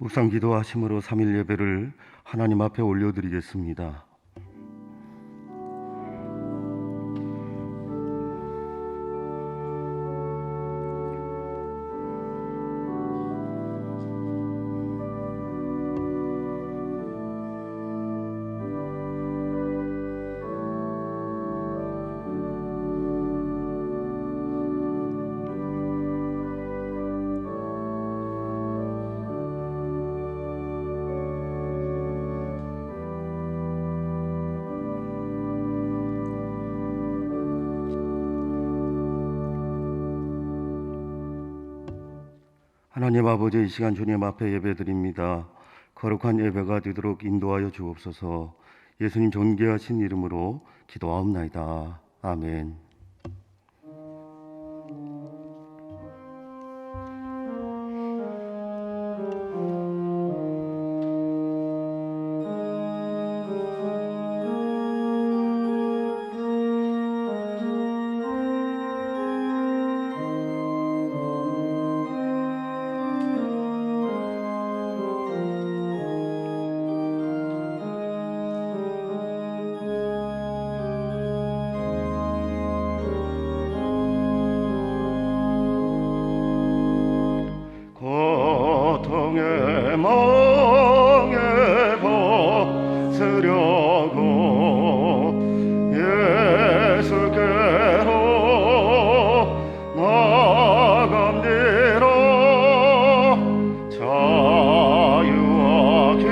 묵상 기도하심으로 3일 예배를 하나님 앞에 올려드리겠습니다. 하나님 아버지, 이 시간 주님 앞에 예배드립니다. 거룩한 예배가 되도록 인도하여 주옵소서. 예수님 존귀하신 이름으로 기도하옵나이다. 아멘. 고통의 멍에 벗으려고 예수께로 나갑니다. 자유와 깊은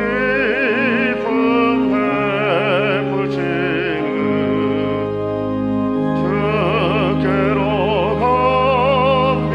배부지는 주께로 갑니다.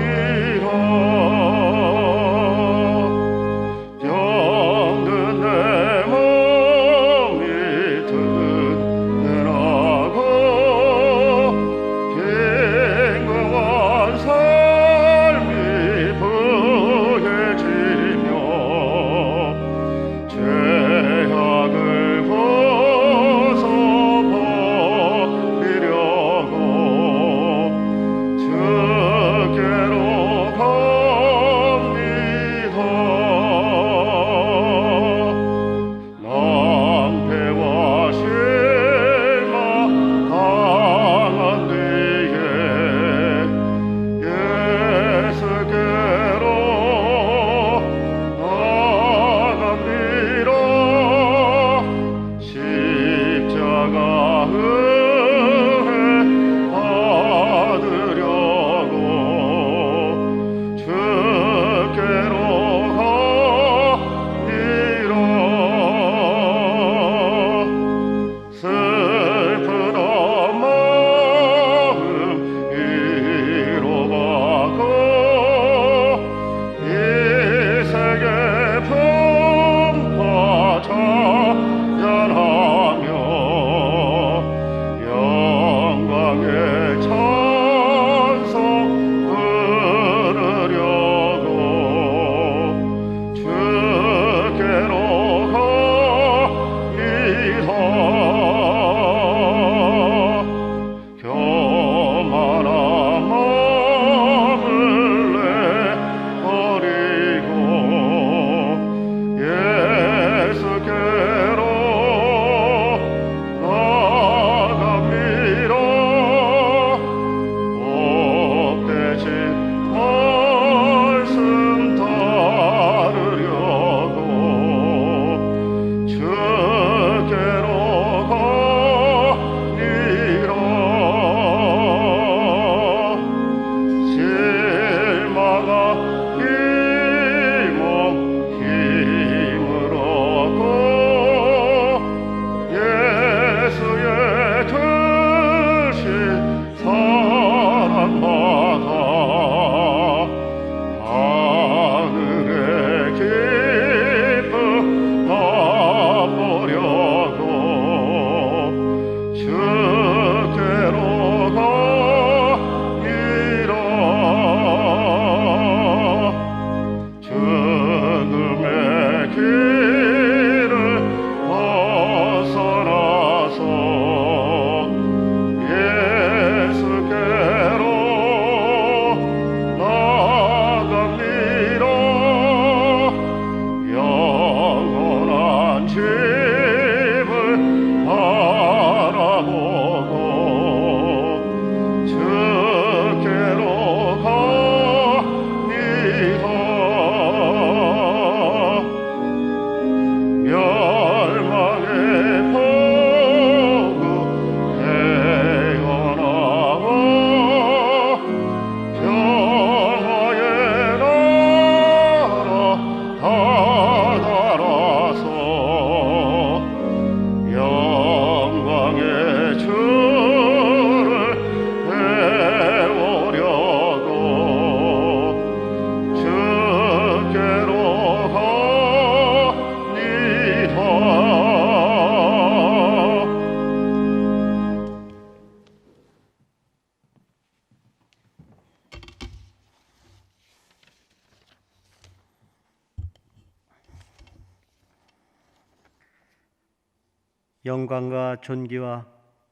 영광과 존귀와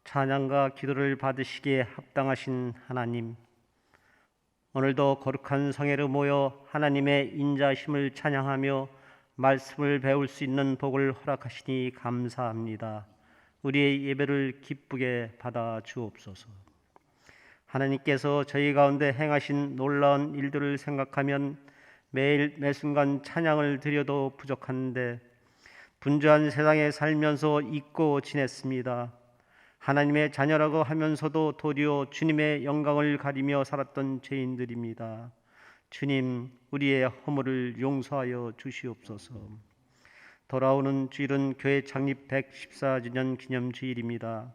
찬양과 기도를 받으시기에 합당하신 하나님, 오늘도 거룩한 성회로 모여 하나님의 인자심을 찬양하며 말씀을 배울 수 있는 복을 허락하시니 감사합니다. 우리의 예배를 기쁘게 받아 주옵소서. 하나님께서 저희 가운데 행하신 놀라운 일들을 생각하면 매일 매순간 찬양을 드려도 부족한데 분주한 세상에 살면서 잊고 지냈습니다. 하나님의 자녀라고 하면서도 도리어 주님의 영광을 가리며 살았던 죄인들입니다. 주님, 우리의 허물을 용서하여 주시옵소서. 돌아오는 주일은 교회 창립 114주년 기념 주일입니다.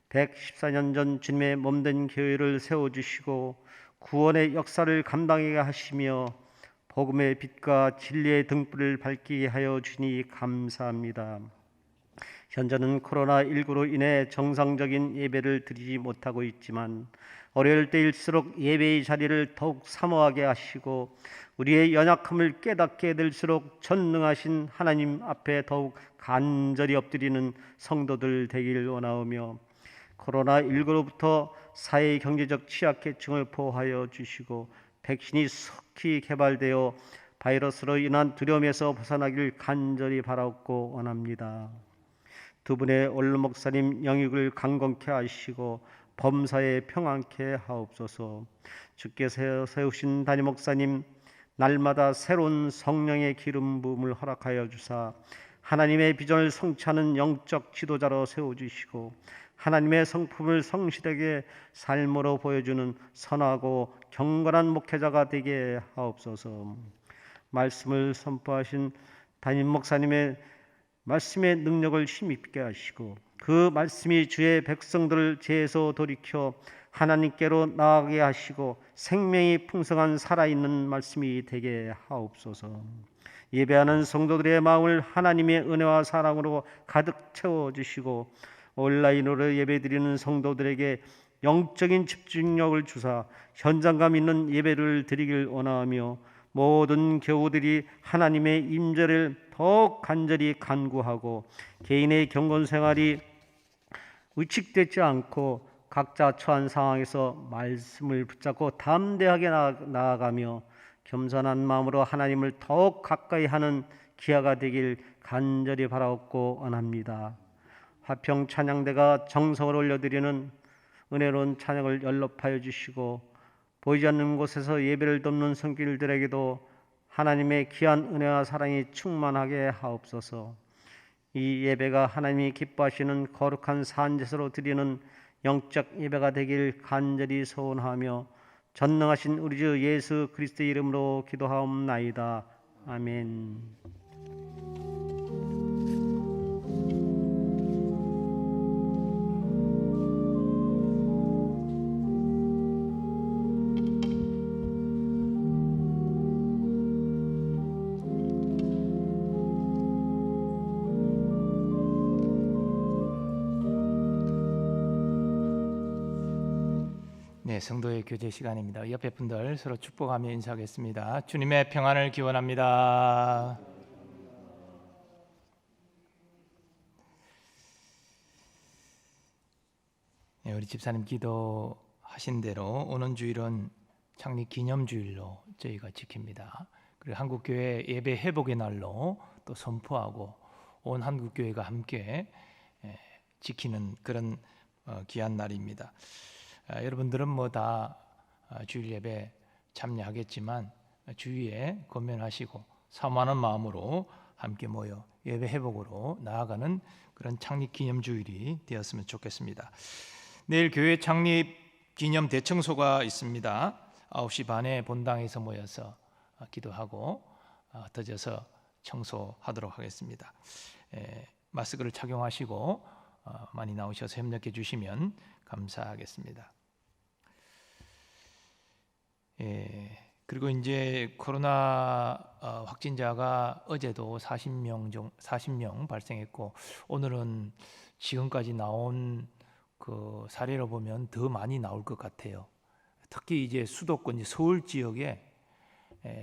114년 전 주님의 몸된 교회를 세워주시고 구원의 역사를 감당하게 하시며 복음의 빛과 진리의 등불을 밝히게 하여 주니 감사합니다. 현재는 코로나19로 인해 정상적인 예배를 드리지 못하고 있지만 어려울 때일수록 예배의 자리를 더욱 사모하게 하시고 우리의 연약함을 깨닫게 될수록 전능하신 하나님 앞에 더욱 간절히 엎드리는 성도들 되길 원하오며 코로나19로부터 사회 경제적 취약계층을 보호하여 주시고 백신이 속히 개발되어 바이러스로 인한 두려움에서 벗어나길 간절히 바라옵고 원합니다. 두 분의 원로 목사님 영육을 강건케 하시고 범사에 평안케 하옵소서. 주께서 세우신 담임 목사님 날마다 새로운 성령의 기름 부음을 허락하여 주사 하나님의 비전을 성취하는 영적 지도자로 세워주시고 하나님의 성품을 성실하게 삶으로 보여주는 선하고 경건한 목회자가 되게 하옵소서. 말씀을 선포하신 담임 목사님의 말씀의 능력을 힘입게 하시고 그 말씀이 주의 백성들을 죄에서 돌이켜 하나님께로 나아가게 하시고 생명이 풍성한 살아있는 말씀이 되게 하옵소서. 예배하는 성도들의 마음을 하나님의 은혜와 사랑으로 가득 채워주시고 온라인으로 예배드리는 성도들에게 영적인 집중력을 주사 현장감 있는 예배를 드리길 원하며 모든 교우들이 하나님의 임재를 더 간절히 간구하고 개인의 경건 생활이 위축되지 않고 각자 처한 상황에서 말씀을 붙잡고 담대하게 나아가며 겸손한 마음으로 하나님을 더욱 가까이 하는 기회가 되길 간절히 바라옵고 원합니다. 화평 찬양대가 정성을 올려드리는 은혜로운 찬양을 연락하여 주시고 보이지 않는 곳에서 예배를 돕는 성길들에게도 하나님의 귀한 은혜와 사랑이 충만하게 하옵소서. 이 예배가 하나님이 기뻐하시는 거룩한 산제사로 드리는 영적 예배가 되길 간절히 소원하며 전능하신 우리 주 예수 그리스도의 이름으로 기도하옵나이다. 아멘. 네, 성도의 교제 시간입니다. 옆에 분들 서로 축복하며 인사하겠습니다. 주님의 평안을 기원합니다. 네, 우리 집사님 기도하신 대로 오는 주일은 창립 기념주일로 저희가 지킵니다. 그리고 한국교회 예배 회복의 날로 또 선포하고 온 한국교회가 함께 지키는 그런 귀한 날입니다. 여러분들은 뭐 다 주일 예배 참여하겠지만 주위에 권면하시고 사모하는 마음으로 함께 모여 예배 회복으로 나아가는 그런 창립 기념주일이 되었으면 좋겠습니다. 내일 교회 창립 기념 대청소가 있습니다. 9시 반에 본당에서 모여서 기도하고 흩어져서 청소하도록 하겠습니다. 마스크를 착용하시고 많이 나오셔서 협력해 주시면 감사하겠습니다. 그리고 이제 코로나 확진자가 어제도 40명 발생했고 오늘은 지금까지 나온 그 사례로 보면 더 많이 나올 것 같아요. 특히 이제 수도권 서울 지역에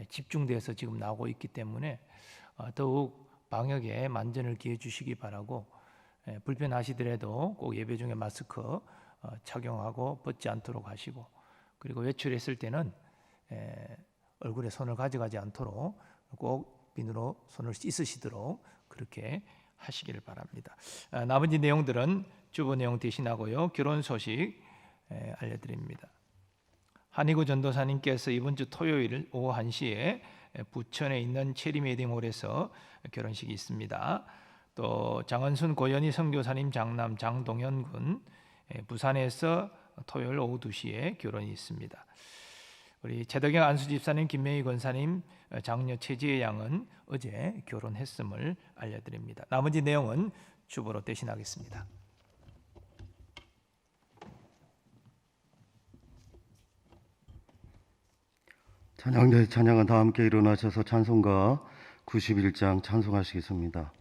집중돼서 지금 나오고 있기 때문에 더욱 방역에 만전을 기해 주시기 바라고 불편하시더라도 꼭 예배 중에 마스크 착용하고 벗지 않도록 하시고, 그리고 외출했을 때는 얼굴에 손을 가져가지 않도록 꼭 비누로 손을 씻으시도록 그렇게 하시기를 바랍니다. 나머지 내용들은 주보 내용 대신하고요. 결혼 소식 알려드립니다. 한희구 전도사님께서 이번 주 토요일 오후 1시에 부천에 있는 체리메딩홀에서 결혼식이 있습니다. 또 장은순 고연희 선교사님 장남 장동현 군 부산에서 토요일 오후 2시에 결혼이 있습니다. 우리 최덕영 안수집사님, 김명희 권사님, 장녀 최지혜 양은 어제 결혼했음을 알려드립니다. 나머지 내용은 주보로 대신하겠습니다. 찬양대 찬양은 다 함께 일어나셔서 찬송가 91장 찬송하시겠습니다.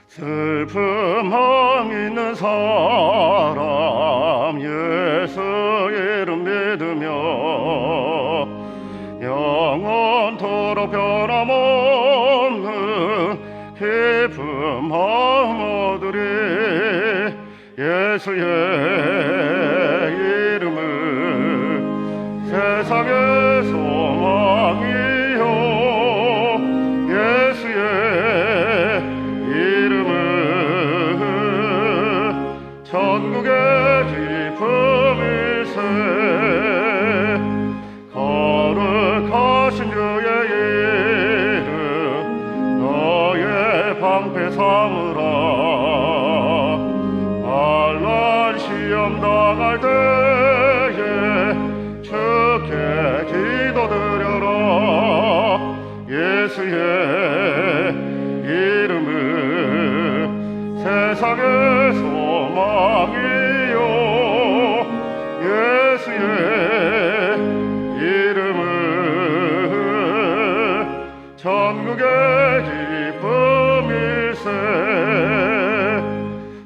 슬픔함 있는 사람 예수 이름 믿으며 영원토록 변함없는 기쁨 마음 얻으리. 예수의 이름은 세상의 소망이요 예수의 천국의 기쁨일세. 거룩하신 주의 이름 너의 방패 삼으라. 환난 시험 당할 때에 주께 기도드려라. 예수의 이름은 세상의 소망이요 예수의 이름은 천국의 기쁨일세.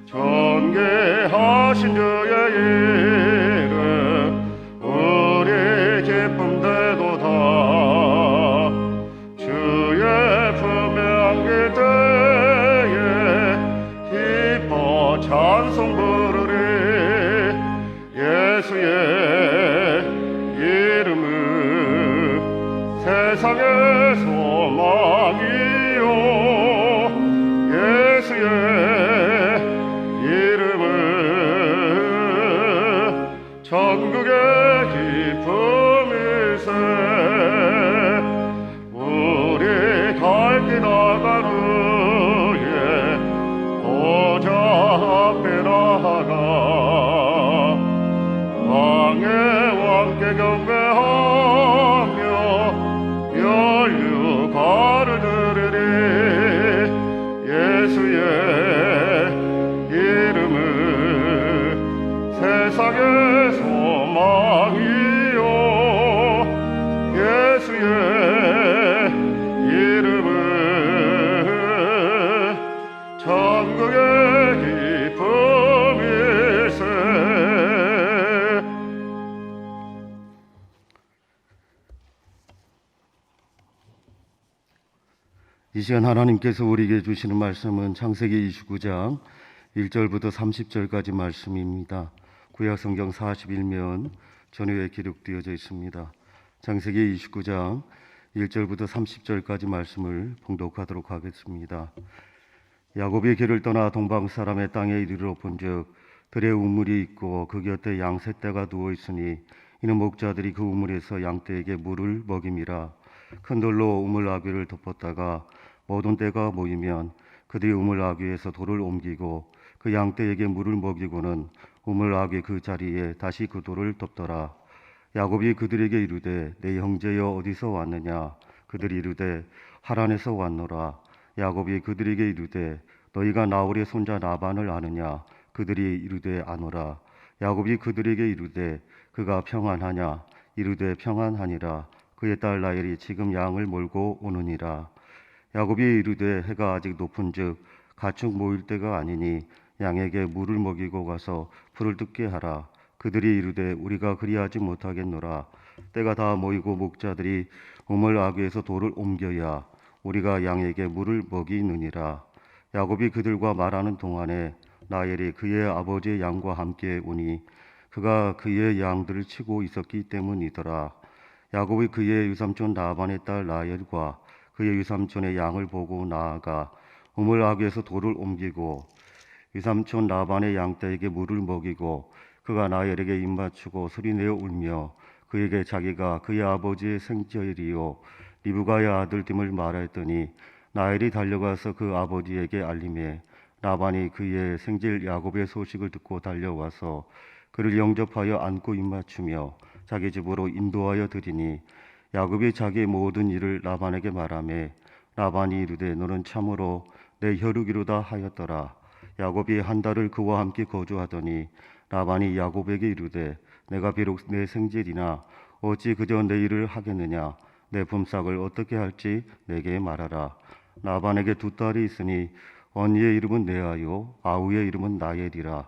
존귀하신 주의 이름 우리 기쁨 되도다. 주의 품에 안길 때에 기뻐 찬송 부르리. 예수의 이름은 세상의 소망이요 예수의 이름은 천국의 기쁨일세. 우리 갈 길 나간 후에 보좌 앞에 나아가 왕의 왕께 경배하며 면류관을 드리리. 예수의 이름은 세상의 소망이요 예수의 이름은 천국의 기쁨일세. 이 시간 하나님께서 우리에게 주시는 말씀은 창세기 29장 1절부터 30절까지 말씀입니다. 구약성경 41면 전후에 기록되어져 있습니다. 창세기 29장 1절부터 30절까지 말씀을 봉독하도록 하겠습니다. 야곱이 길을 떠나 동방 사람의 땅에 이르러 본즉 들에 우물이 있고 그 곁에 양새떼가 누워 있으니 이는 목자들이 그 우물에서 양떼에게 물을 먹임이라. 큰 돌로 우물 아귀를 덮었다가 모든 떼가 모이면 그들이 우물 아귀에서 돌을 옮기고 그 양떼에게 물을 먹이고는 우물 아귀 그 자리에 다시 그 돌을 덮더라. 야곱이 그들에게 이르되 내 형제여 어디서 왔느냐. 그들이 이르되 하란에서 왔노라. 야곱이 그들에게 이르되 너희가 나홀의 손자 라반을 아느냐. 그들이 이르되 아노라. 야곱이 그들에게 이르되 그가 평안하냐. 이르되 평안하니라. 그의 딸 라헬이 지금 양을 몰고 오느니라. 야곱이 이르되 해가 아직 높은즉 가축 모일 때가 아니니 양에게 물을 먹이고 가서 풀을 뜯게 하라. 그들이 이르되 우리가 그리하지 못하겠노라. 때가 다 모이고 목자들이 우물 아귀에서 돌을 옮겨야 우리가 양에게 물을 먹이느니라. 야곱이 그들과 말하는 동안에 라헬이 그의 아버지의 양과 함께 오니 그가 그의 양들을 치고 있었기 때문이더라. 야곱이 그의 유삼촌 라반의 딸 라헬과 그의 유삼촌의 양을 보고 나아가 우물 아귀에서 돌을 옮기고 유삼촌 라반의 양떼에게 물을 먹이고 그가 라헬에게 입맞추고 소리내어 울며 그에게 자기가 그의 아버지의 생절이요 리브가의 아들 됨을 말하였더니 라헬이 달려가서 그 아버지에게 알림해 라반이 그의 생질 야곱의 소식을 듣고 달려와서 그를 영접하여 안고 입맞추며 자기 집으로 인도하여 드리니 야곱이 자기의 모든 일을 라반에게 말하매 라반이 이르되 너는 참으로 내 혈육이로다 하였더라. 야곱이 한 달을 그와 함께 거주하더니 라반이 야곱에게 이르되 내가 비록 내 생질이나 어찌 그저 내 일을 하겠느냐. 내 품삯을 어떻게 할지 내게 말하라. 라반에게 두 딸이 있으니 언니의 이름은 레아요 아우의 이름은 라헬이라.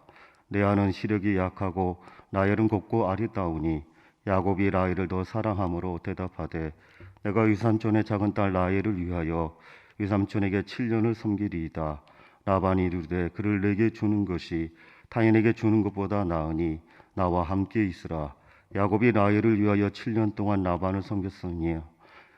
레아는 시력이 약하고 라헬은 곱고 아리따우니 야곱이 라헬을 더 사랑함으로 대답하되 내가 유삼촌의 작은 딸 라헬을 위하여 유삼촌에게 7년을 섬기리이다. 라반이 이르되 그를 내게 주는 것이 타인에게 주는 것보다 나으니 나와 함께 있으라. 야곱이 라헬을 위하여 7년 동안 라반을 섬겼으니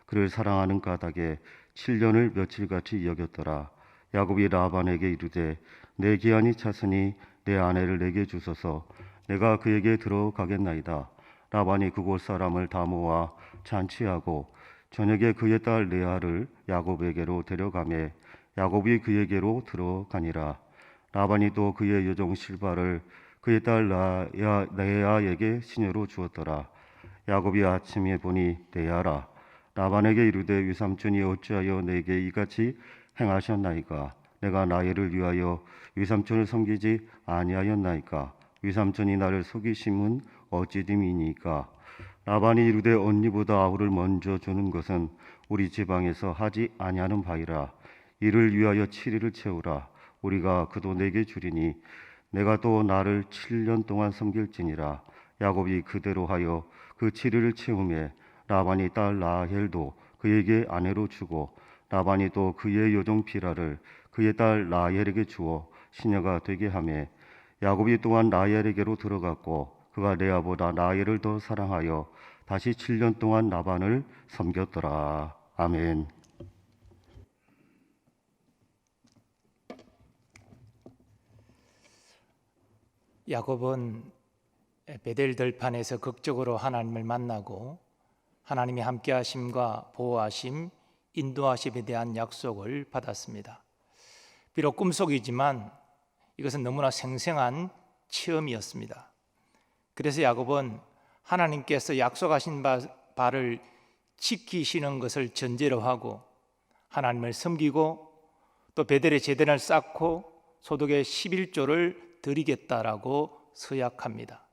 그를 사랑하는 까닭에 7년을 며칠같이 여겼더라. 야곱이 라반에게 이르되 내 기한이 찼으니 내 아내를 내게 주소서. 내가 그에게 들어가겠나이다. 라반이 그곳 사람을 다 모아 잔치하고 저녁에 그의 딸 레아를 야곱에게로 데려가매 야곱이 그에게로 들어가니라. 라반이 또 그의 여종 실바를 그의 딸 레아에게 시녀로 주었더라. 야곱이 아침에 보니 레아라. 라반에게 이르되 유삼촌이 어찌하여 내게 이같이 행하셨나이까. 내가 라헬을 위하여 유삼촌을 섬기지 아니하였나이까. 유삼촌이 나를 속이심은 어찌됨이니까. 라반이 이르되 언니보다 아우를 먼저 주는 것은 우리 지방에서 하지 아니하는 바이라. 이를 위하여 7일을 채우라. 우리가 그도 내게 주리니 내가 또 나를 7년 동안 섬길지니라. 야곱이 그대로 하여 그 7일을 채우매 라반이 딸 라헬도 그에게 아내로 주고 라반이 또 그의 여종 비라를 그의 딸 라헬에게 주어 시녀가 되게 하매 야곱이 또한 라헬에게로 들어갔고 그가 레아보다 라헬을 더 사랑하여 다시 7년 동안 라반을 섬겼더라. 아멘. 야곱은 베델 들판에서 극적으로 하나님을 만나고 하나님이 함께하심과 보호하심, 인도하심에 대한 약속을 받았습니다. 비록 꿈속이지만 이것은 너무나 생생한 체험이었습니다. 그래서 야곱은 하나님께서 약속하신 바를 지키시는 것을 전제로 하고 하나님을 섬기고 또 베델의 제단을 쌓고 소득의 11조를 드리겠다라고 서약합니다.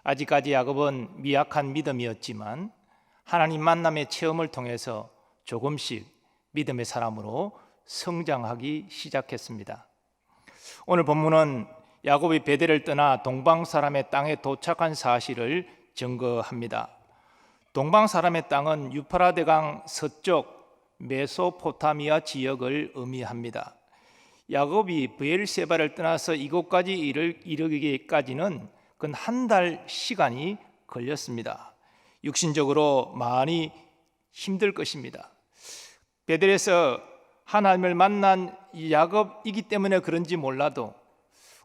아직까지 야곱은 미약한 믿음이었지만 하나님 만남의 체험을 통해서 조금씩 믿음의 사람으로 성장하기 시작했습니다. 오늘 본문은 야곱이 베델을 떠나 동방 사람의 땅에 도착한 사실을 증거합니다. 동방 사람의 땅은 유프라데강 서쪽 메소포타미아 지역을 의미합니다. 야곱이 브엘세바를 떠나서 이곳까지 이르기까지는 근 한 달 시간이 걸렸습니다. 육신적으로 많이 힘들 것입니다. 베델에서 하나님을 만난 야곱이기 때문에 그런지 몰라도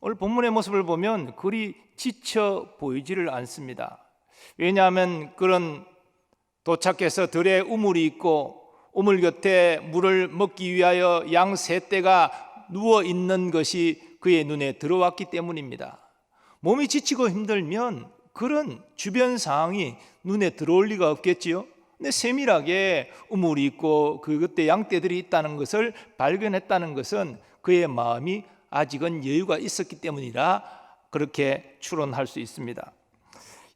오늘 본문의 모습을 보면 그리 지쳐 보이지를 않습니다. 왜냐하면 그런 도착해서 들에 우물이 있고 우물 곁에 물을 먹기 위하여 양 세 떼가 누워 있는 것이 그의 눈에 들어왔기 때문입니다. 몸이 지치고 힘들면 그런 주변 상황이 눈에 들어올 리가 없겠지요. 근데 세밀하게 우물이 있고 그때 양떼들이 있다는 것을 발견했다는 것은 그의 마음이 아직은 여유가 있었기 때문이라 그렇게 추론할 수 있습니다.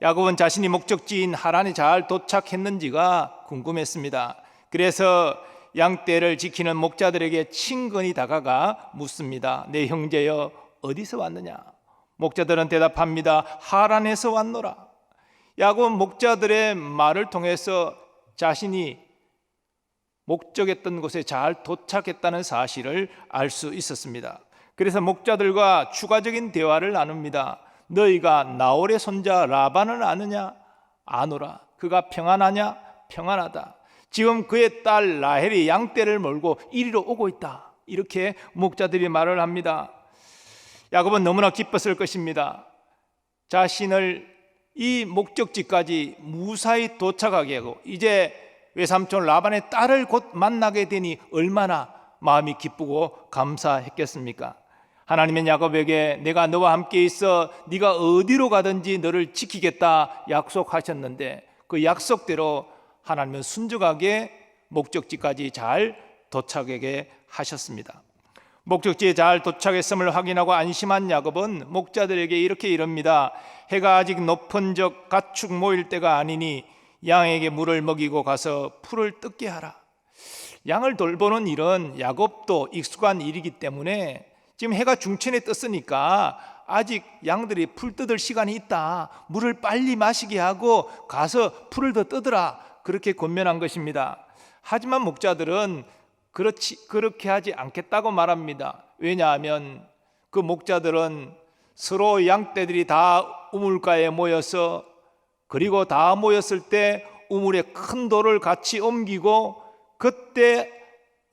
야곱은 자신이 목적지인 하란에 잘 도착했는지가 궁금했습니다. 그래서 양떼를 지키는 목자들에게 친근히 다가가 묻습니다. 내 형제여 어디서 왔느냐? 목자들은 대답합니다. 하란에서 왔노라. 야곱은 목자들의 말을 통해서 자신이 목적했던 곳에 잘 도착했다는 사실을 알 수 있었습니다. 그래서 목자들과 추가적인 대화를 나눕니다. 너희가 나홀의 손자 라반을 아느냐? 아노라. 그가 평안하냐? 평안하다. 지금 그의 딸 라헬이 양떼를 몰고 이리로 오고 있다. 이렇게 목자들이 말을 합니다. 야곱은 너무나 기뻤을 것입니다. 자신을 이 목적지까지 무사히 도착하게 하고 이제 외삼촌 라반의 딸을 곧 만나게 되니 얼마나 마음이 기쁘고 감사했겠습니까? 하나님은 야곱에게 내가 너와 함께 있어 네가 어디로 가든지 너를 지키겠다 약속하셨는데 그 약속대로 하나님은 순종하게 목적지까지 잘 도착하게 하셨습니다. 목적지에 잘 도착했음을 확인하고 안심한 야곱은 목자들에게 이렇게 이릅니다. 해가 아직 높은 적 가축 모일 때가 아니니 양에게 물을 먹이고 가서 풀을 뜯게 하라. 양을 돌보는 일은 야곱도 익숙한 일이기 때문에 지금 해가 중천에 떴으니까 아직 양들이 풀 뜯을 시간이 있다. 물을 빨리 마시게 하고 가서 풀을 더 뜯으라. 그렇게 권면한 것입니다. 하지만 목자들은 그렇게 하지 않겠다고 말합니다. 왜냐하면 그 목자들은 서로 양떼들이 다 우물가에 모여서 그리고 다 모였을 때 우물에 큰 돌을 같이 옮기고 그때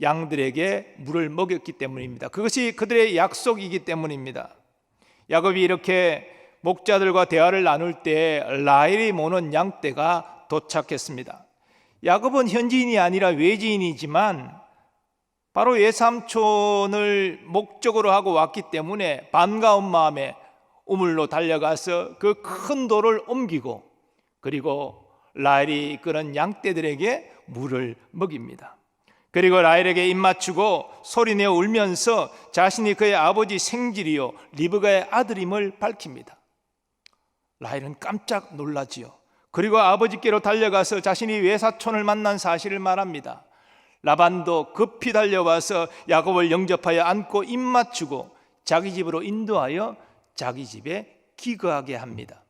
양들에게 물을 먹였기 때문입니다. 그것이 그들의 약속이기 때문입니다. 야곱이 이렇게 목자들과 대화를 나눌 때 라헬이 모는 양떼가 도착했습니다. 야곱은 현지인이 아니라 외지인이지만 바로 외삼촌을 목적으로 하고 왔기 때문에 반가운 마음에 우물로 달려가서 그 큰 돌을 옮기고 그리고 라헬이 이끄는 양떼들에게 물을 먹입니다. 그리고 라헬에게 입맞추고 소리내어 울면서 자신이 그의 아버지 생질이요 리브가의 아들임을 밝힙니다. 라헬은 깜짝 놀라지요. 그리고 아버지께로 달려가서 자신이 외사촌을 만난 사실을 말합니다. 라반도 급히 달려와서 야곱을 영접하여 안고 입맞추고 자기 집으로 인도하여 자기 집에 기거하게 합니다.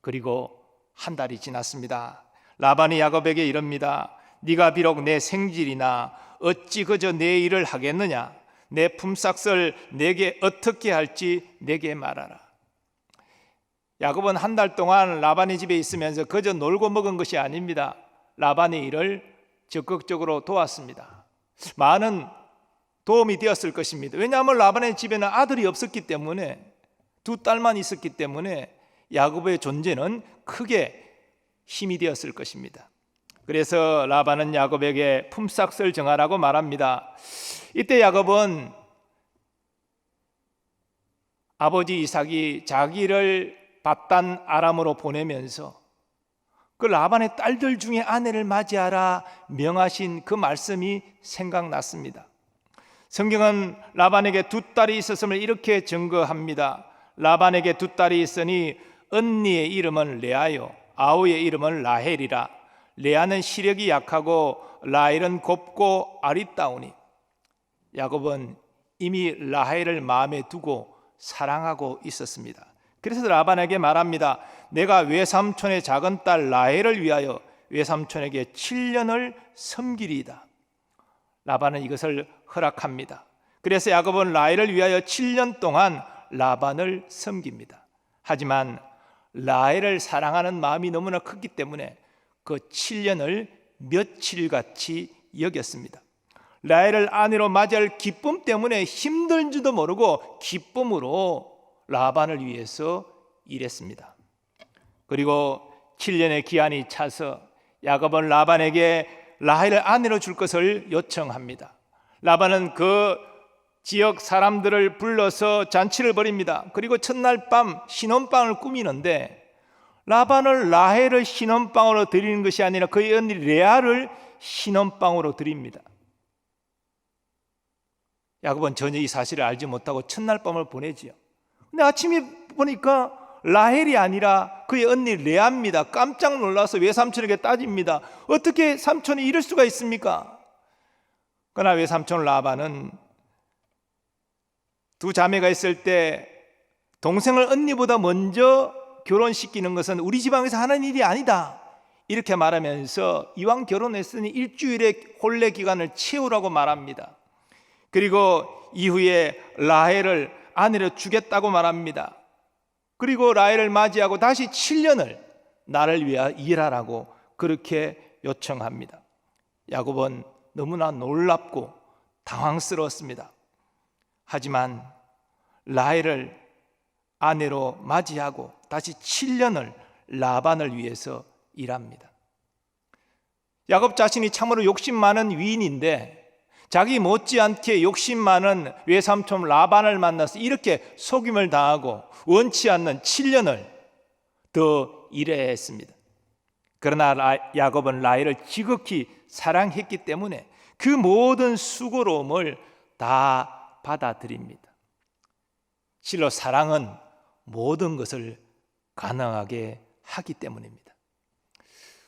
그리고 한 달이 지났습니다. 라반이 야곱에게 이럽니다. 네가 비록 내 생질이나 어찌 그저 내 일을 하겠느냐? 내 품삯을 내게 어떻게 할지 내게 말하라. 야곱은 한 달 동안 라반의 집에 있으면서 그저 놀고 먹은 것이 아닙니다. 라반의 일을 적극적으로 도왔습니다. 많은 도움이 되었을 것입니다. 왜냐하면 라반의 집에는 아들이 없었기 때문에 두 딸만 있었기 때문에 야곱의 존재는 크게 힘이 되었을 것입니다. 그래서 라반은 야곱에게 품삯을 정하라고 말합니다. 이때 야곱은 아버지 이삭이 자기를 바단 아람으로 보내면서 그 라반의 딸들 중에 아내를 맞이하라 명하신 그 말씀이 생각났습니다. 성경은 라반에게 두 딸이 있었음을 이렇게 증거합니다. 라반에게 두 딸이 있으니 언니의 이름은 레아요 아우의 이름은 라헬이라. 레아는 시력이 약하고 라헬은 곱고 아리따우니. 야곱은 이미 라헬을 마음에 두고 사랑하고 있었습니다. 그래서 라반에게 말합니다. 내가 외삼촌의 작은 딸 라헬을 위하여 외삼촌에게 7년을 섬기리이다. 라반은 이것을 허락합니다. 그래서 야곱은 라헬을 위하여 7년 동안 라반을 섬깁니다. 하지만 라헬을 사랑하는 마음이 너무나 크기 때문에 그 7년을 며칠같이 여겼습니다. 라헬을 아내로 맞이할 기쁨 때문에 힘든지도 모르고 기쁨으로 라반을 위해서 일했습니다. 그리고 7년의 기한이 차서 야곱은 라반에게 라헬을 아내로 줄 것을 요청합니다. 라반은 그 지역 사람들을 불러서 잔치를 벌입니다. 그리고 첫날 밤 신혼방을 꾸미는데 라반을 라헬을 신혼방으로 드리는 것이 아니라 그의 언니 레아를 신혼방으로 드립니다. 야곱은 전혀 이 사실을 알지 못하고 첫날 밤을 보내지요. 근데 아침에 보니까 라헬이 아니라 그의 언니 레아입니다. 깜짝 놀라서 외삼촌에게 따집니다. 어떻게 삼촌이 이럴 수가 있습니까? 그러나 외삼촌 라반은 두 자매가 있을 때 동생을 언니보다 먼저 결혼시키는 것은 우리 지방에서 하는 일이 아니다, 이렇게 말하면서 이왕 결혼했으니 일주일의 혼례 기간을 채우라고 말합니다. 그리고 이후에 라헬을 아내로 주겠다고 말합니다. 그리고 라헬을 맞이하고 다시 7년을 나를 위하여 일하라고 그렇게 요청합니다. 야곱은 너무나 놀랍고 당황스러웠습니다. 하지만 라헬을 아내로 맞이하고 다시 7년을 라반을 위해서 일합니다. 야곱 자신이 참으로 욕심 많은 위인인데 자기 못지않게 욕심 많은 외삼촌 라반을 만나서 이렇게 속임을 당하고 원치 않는 7년을 더 일해야 했습니다. 그러나 야곱은 라헬을 지극히 사랑했기 때문에 그 모든 수고로움을 다 받아들입니다. 실로 사랑은 모든 것을 가능하게 하기 때문입니다.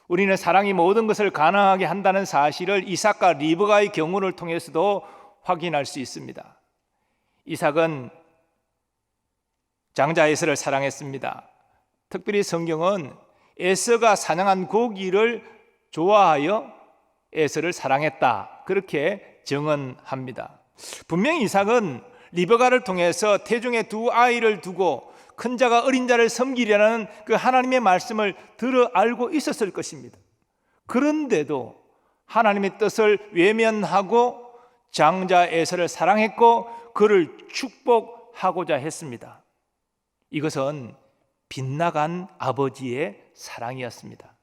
우리는 사랑이 모든 것을 가능하게 한다는 사실을 이삭과 리브가의 경우를 통해서도 확인할 수 있습니다. 이삭은 장자 에서를 사랑했습니다. 특별히 성경은 에서가 사냥한 고기를 좋아하여 에서를 사랑했다, 그렇게 증언합니다. 분명히 이삭은 리브가를 통해서 태중에 두 아이를 두고 큰 자가 어린 자를 섬기려는 그 하나님의 말씀을 들어 알고 있었을 것입니다. 그런데도 하나님의 뜻을 외면하고 장자 에서를 사랑했고 그를 축복하고자 했습니다. 이것은 빗나간 아버지의 사랑이었습니다.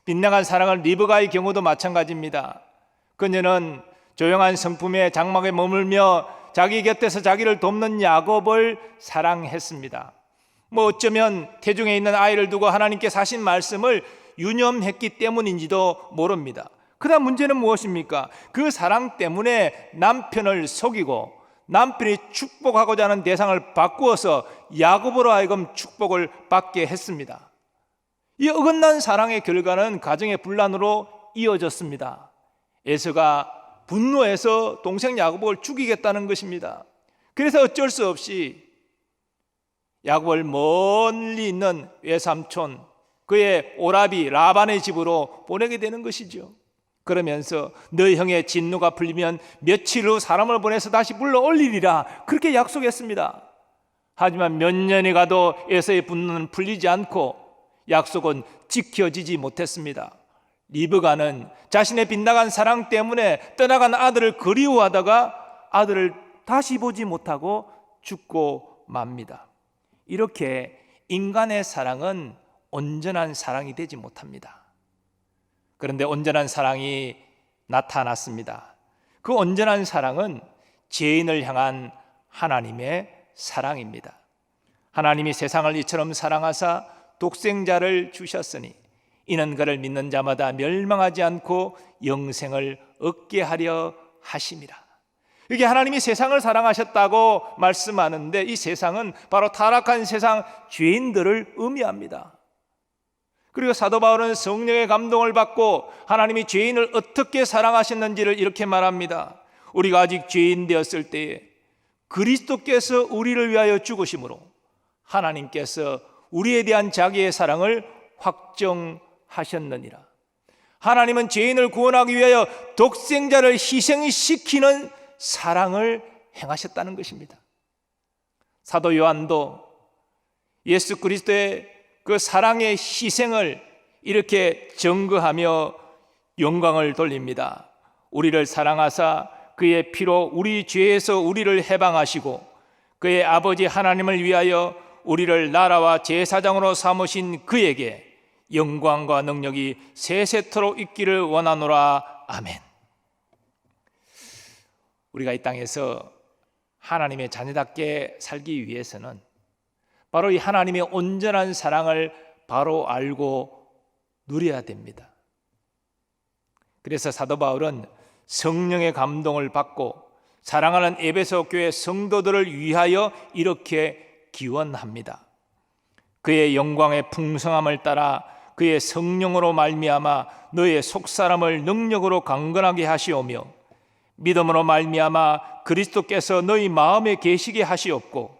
빗나간 사랑은 리브가의 경우도 마찬가지입니다. 그녀는 조용한 성품의 장막에 머물며 자기 곁에서 자기를 돕는 야곱을 사랑했습니다. 어쩌면 태중에 있는 아이를 두고 하나님께서 하신 말씀을 유념했기 때문인지도 모릅니다. 그러나 문제는 무엇입니까? 그 사랑 때문에 남편을 속이고 남편이 축복하고자 하는 대상을 바꾸어서 야곱으로 하여금 축복을 받게 했습니다. 이 어긋난 사랑의 결과는 가정의 분란으로 이어졌습니다. 에서가 분노해서 동생 야곱을 죽이겠다는 것입니다. 그래서 어쩔 수 없이 야곱을 멀리 있는 외삼촌 그의 오라비 라반의 집으로 보내게 되는 것이죠. 그러면서 너희 형의 진노가 풀리면 며칠 후 사람을 보내서 다시 불러 올리리라, 그렇게 약속했습니다. 하지만 몇 년이 가도 에서의 분노는 풀리지 않고 약속은 지켜지지 못했습니다. 리브가는 자신의 빗나간 사랑 때문에 떠나간 아들을 그리워하다가 아들을 다시 보지 못하고 죽고 맙니다. 이렇게 인간의 사랑은 온전한 사랑이 되지 못합니다. 그런데 온전한 사랑이 나타났습니다. 그 온전한 사랑은 죄인을 향한 하나님의 사랑입니다. 하나님이 세상을 이처럼 사랑하사 독생자를 주셨으니 이는 그를 믿는 자마다 멸망하지 않고 영생을 얻게 하려 하심이라. 이게 하나님이 세상을 사랑하셨다고 말씀하는데 이 세상은 바로 타락한 세상 죄인들을 의미합니다. 그리고 사도 바울은 성령의 감동을 받고 하나님이 죄인을 어떻게 사랑하셨는지를 이렇게 말합니다. 우리가 아직 죄인 되었을 때에 그리스도께서 우리를 위하여 죽으심으로 하나님께서 우리에 대한 자기의 사랑을 확정하셨느니라. 하나님은 죄인을 구원하기 위하여 독생자를 희생시키는 사랑을 행하셨다는 것입니다. 사도 요한도 예수 그리스도의 그 사랑의 희생을 이렇게 증거하며 영광을 돌립니다. 우리를 사랑하사 그의 피로 우리 죄에서 우리를 해방하시고 그의 아버지 하나님을 위하여 우리를 나라와 제사장으로 삼으신 그에게 영광과 능력이 세세토록 있기를 원하노라. 아멘. 우리가 이 땅에서 하나님의 자녀답게 살기 위해서는 바로 이 하나님의 온전한 사랑을 바로 알고 누려야 됩니다. 그래서 사도 바울은 성령의 감동을 받고 사랑하는 에베소 교회 성도들을 위하여 이렇게 기원합니다. 그의 영광의 풍성함을 따라 그의 성령으로 말미암아 너의 속사람을 능력으로 강건하게 하시오며 믿음으로 말미암아 그리스도께서 너희 마음에 계시게 하시옵고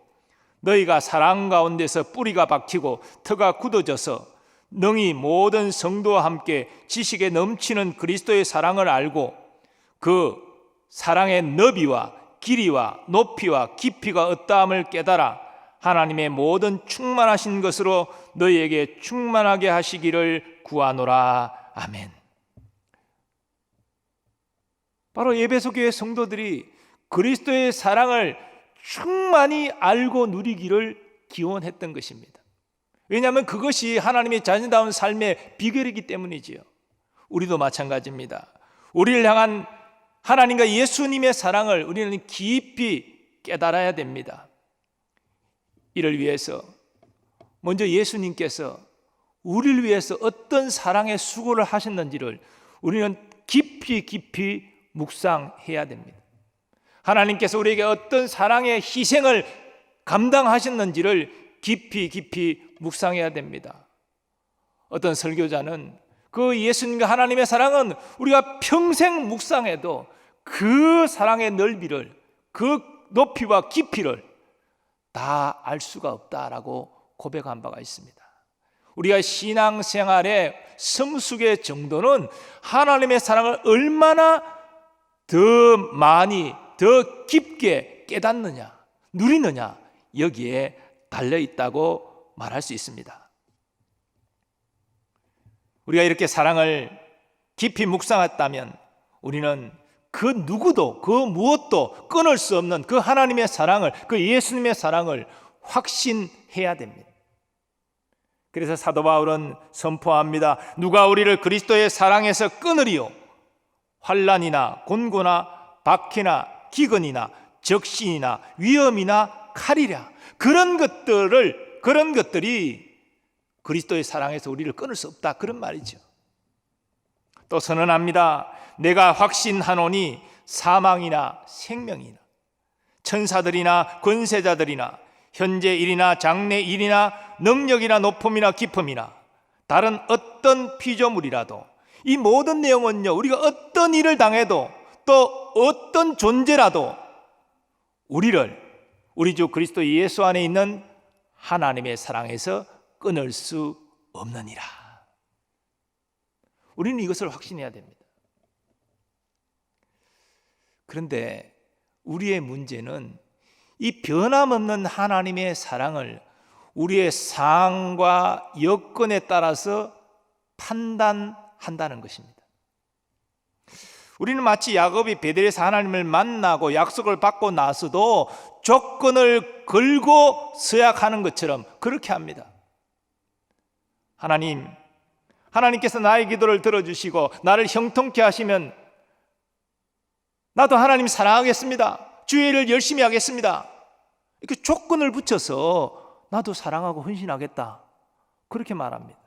너희가 사랑 가운데서 뿌리가 박히고 터가 굳어져서 능히 모든 성도와 함께 지식에 넘치는 그리스도의 사랑을 알고 그 사랑의 너비와 길이와 높이와 깊이가 어떠함을 깨달아 하나님의 모든 충만하신 것으로 너희에게 충만하게 하시기를 구하노라. 아멘. 바로 에베소 교회 성도들이 그리스도의 사랑을 충만히 알고 누리기를 기원했던 것입니다. 왜냐하면 그것이 하나님의 자녀다운 삶의 비결이기 때문이지요. 우리도 마찬가지입니다. 우리를 향한 하나님과 예수님의 사랑을 우리는 깊이 깨달아야 됩니다. 이를 위해서 먼저 예수님께서 우리를 위해서 어떤 사랑의 수고를 하셨는지를 우리는 깊이 묵상해야 됩니다. 하나님께서 우리에게 어떤 사랑의 희생을 감당하셨는지를 깊이 묵상해야 됩니다. 어떤 설교자는 그 예수님과 하나님의 사랑은 우리가 평생 묵상해도 그 사랑의 넓이를, 그 높이와 깊이를 다 알 수가 없다라고 고백한 바가 있습니다. 우리가 신앙생활의 성숙의 정도는 하나님의 사랑을 얼마나 더 많이, 더 깊게 깨닫느냐, 누리느냐, 여기에 달려있다고 말할 수 있습니다. 우리가 이렇게 사랑을 깊이 묵상했다면 우리는 그 누구도, 그 무엇도 끊을 수 없는 그 하나님의 사랑을, 그 예수님의 사랑을 확신해야 됩니다. 그래서 사도 바울은 선포합니다. 누가 우리를 그리스도의 사랑에서 끊으리요? 환난이나 곤고나 박해나 기근이나 적신이나 위험이나 칼이랴. 그런 것들이 그리스도의 사랑에서 우리를 끊을 수 없다, 그런 말이죠. 또 선언합니다. 내가 확신하노니 사망이나 생명이나 천사들이나 권세자들이나 현재 일이나 장래 일이나 능력이나 높음이나 깊음이나 다른 어떤 피조물이라도, 이 모든 내용은요, 우리가 어떤 일을 당해도 또 어떤 존재라도 우리 주 그리스도 예수 안에 있는 하나님의 사랑에서 끊을 수 없느니라. 우리는 이것을 확신해야 됩니다. 그런데 우리의 문제는 이 변함없는 하나님의 사랑을 우리의 상황과 여건에 따라서 판단한다는 것입니다. 우리는 마치 야곱이 베델에서 하나님을 만나고 약속을 받고 나서도 조건을 걸고 서약하는 것처럼 그렇게 합니다. 하나님께서 나의 기도를 들어주시고 나를 형통케 하시면 나도 하나님 사랑하겠습니다. 주의 일을 열심히 하겠습니다. 이렇게 조건을 붙여서 나도 사랑하고 헌신하겠다, 그렇게 말합니다.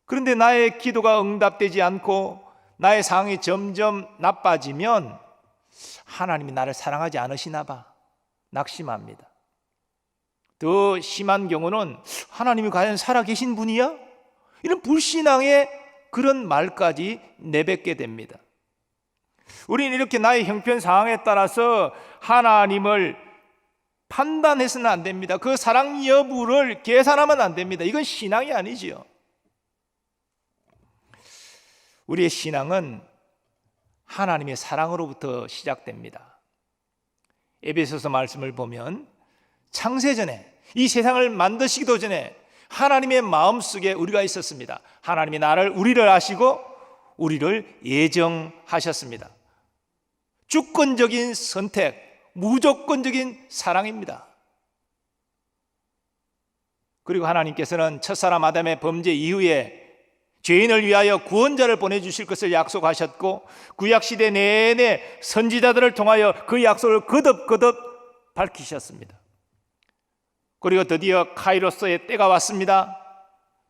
그런데 나의 기도가 응답되지 않고 나의 상황이 점점 나빠지면 하나님이 나를 사랑하지 않으시나 봐, 낙심합니다. 더 심한 경우는 하나님이 과연 살아계신 분이야? 이런 불신앙의 그런 말까지 내뱉게 됩니다. 우리는 이렇게 나의 형편 상황에 따라서 하나님을 판단해서는 안 됩니다. 그 사랑 여부를 계산하면 안 됩니다. 이건 신앙이 아니지요. 우리의 신앙은 하나님의 사랑으로부터 시작됩니다. 에베소서 말씀을 보면 창세전에, 이 세상을 만드시기도 전에 하나님의 마음속에 우리가 있었습니다. 하나님이 우리를 아시고 우리를 예정하셨습니다. 주권적인 선택, 무조건적인 사랑입니다. 그리고 하나님께서는 첫사람 아담의 범죄 이후에 죄인을 위하여 구원자를 보내주실 것을 약속하셨고 구약시대 내내 선지자들을 통하여 그 약속을 거듭 밝히셨습니다. 그리고 드디어 카이로스의 때가 왔습니다.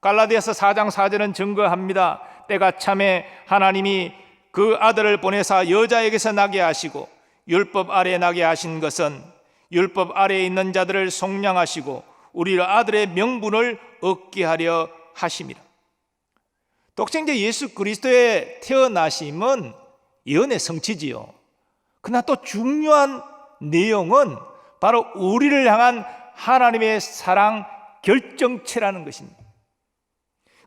갈라디아서 4장 4절은 증거합니다. 때가 참에 하나님이 그 아들을 보내사 여자에게서 나게 하시고 율법 아래에 나게 하신 것은 율법 아래에 있는 자들을 속량하시고 우리를 아들의 명분을 얻게 하려 하심이라. 독생자 예수 그리스도의 태어나심은 예언의 성취지요. 그러나 또 중요한 내용은 바로 우리를 향한 하나님의 사랑 결정체라는 것입니다.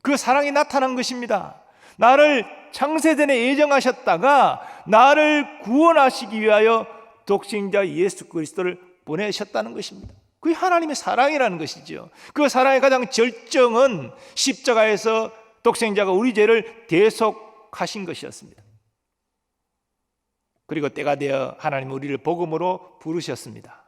그 사랑이 나타난 것입니다. 나를 창세전에 예정하셨다가 나를 구원하시기 위하여 독생자 예수 그리스도를 보내셨다는 것입니다. 그게 하나님의 사랑이라는 것이죠. 그 사랑의 가장 절정은 십자가에서 독생자가 우리 죄를 대속하신 것이었습니다. 그리고 때가 되어 하나님 우리를 복음으로 부르셨습니다.